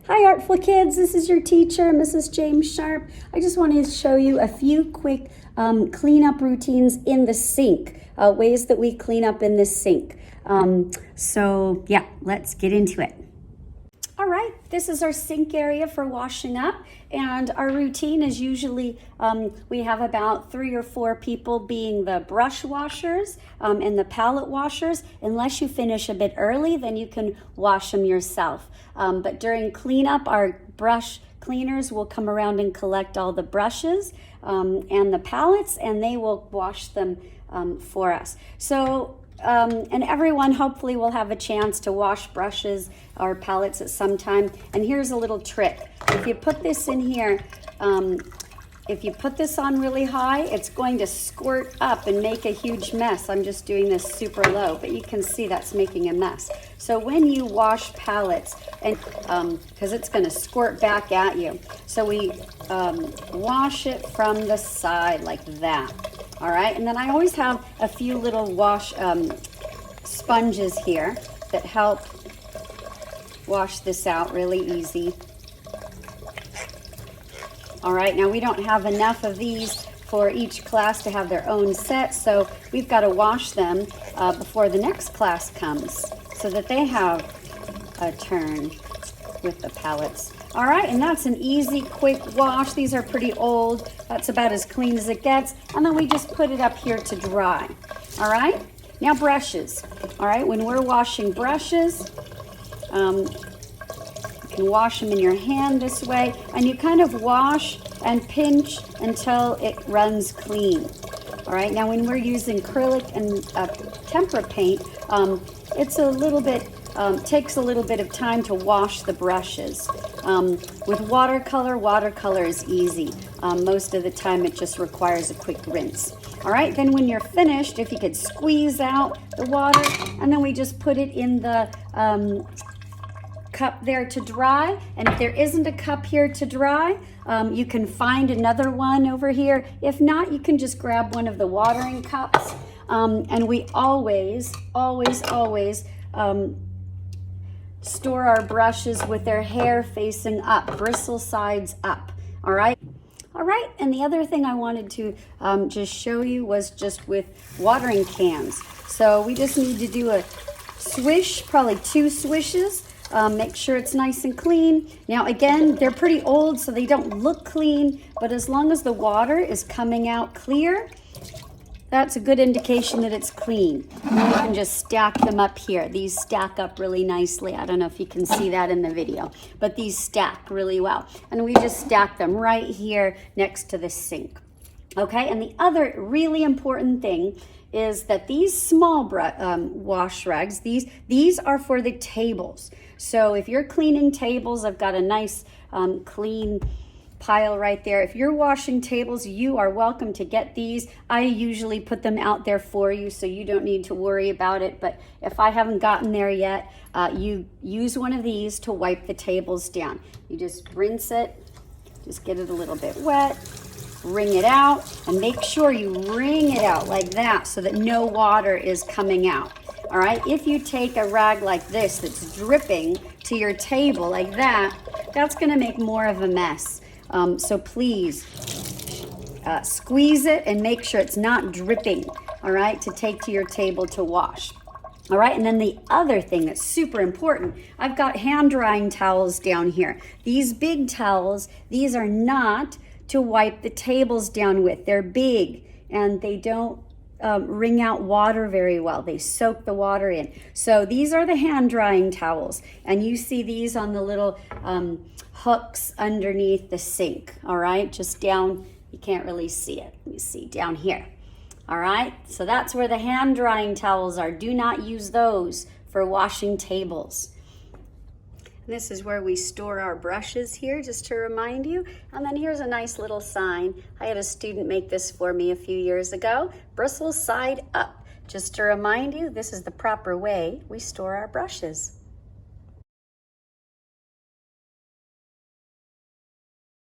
Hi Artful Kids, this is your teacher, Mrs. James Sharp. I just wanted to show you a few quick cleanup routines in the sink, ways that we clean up in the sink. So yeah, let's get into it. All right, this is our sink area for washing up, and our routine is usually we have about 3 or 4 people being the brush washers and the palette washers. Unless you finish a bit early, then you can wash them yourself. But during cleanup, our brush cleaners will come around and collect all the brushes and the palettes, and they will wash them for us. So and everyone hopefully will have a chance to wash brushes or palettes at some time. And here's a little trick. If you put this in here, if you put this on really high, it's going to squirt up and make a huge mess. I'm just doing this super low, but you can see that's making a mess. So when you wash palettes, and because it's going to squirt back at you, so we wash it from the side like that. All right, and then I always have a few little wash sponges here that help wash this out really easy. All right, now we don't have enough of these for each class to have their own set, so we've got to wash them before the next class comes so that they have a turn with the palettes. All right, and that's an easy, quick wash. These are pretty old. That's about as clean as it gets. And then we just put it up here to dry. All right, now brushes. All right, when we're washing brushes, you can wash them in your hand this way, and you kind of wash and pinch until it runs clean. All right, now when we're using acrylic and tempera paint, it's a little bit, takes a little bit of time to wash the brushes. With watercolor is easy. Most of the time it just requires a quick rinse. All right, then when you're finished, if you could squeeze out the water, and then we just put it in the cup there to dry. And if there isn't a cup here to dry, you can find another one over here. If not, you can just grab one of the watering cups. And we always store our brushes with their hair facing up, bristle sides up. All right. All right, and the other thing I wanted to just show you was just with watering cans. So we just need to do a swish, probably 2 swishes. Make sure it's nice and clean. Now again, they're pretty old, so they don't look clean, but as long as the water is coming out clear, that's a good indication that it's clean. And you can just stack them up here. These stack up really nicely. I don't know if you can see that in the video, but these stack really well. And we just stack them right here next to the sink. Okay, and the other really important thing is that these small wash rags, these are for the tables. So if you're cleaning tables, I've got a nice clean pile right there. If you're washing tables, you are welcome to get these. I usually put them out there for you, so you don't need to worry about it. But if I haven't gotten there yet, you use one of these to wipe the tables down. You just rinse it, just get it a little bit wet, wring it out, and make sure you wring it out like that so that no water is coming out. All right, if you take a rag like this that's dripping to your table like that, that's gonna make more of a mess. So please squeeze it and make sure it's not dripping, all right, to take to your table to wash. All right, and then the other thing that's super important, I've got hand drying towels down here. These big towels, these are not to wipe the tables down with. They're big and they don't wring out water very well. They soak the water in. So these are the hand drying towels, and you see these on the little hooks underneath the sink. All right, just down, you can't really see it. Let me see down here. All right, so that's where the hand drying towels are. Do not use those for washing tables. This is where we store our brushes here, just to remind you. And then here's a nice little sign. I had a student make this for me a few years ago. Bristle side up. Just to remind you, this is the proper way we store our brushes.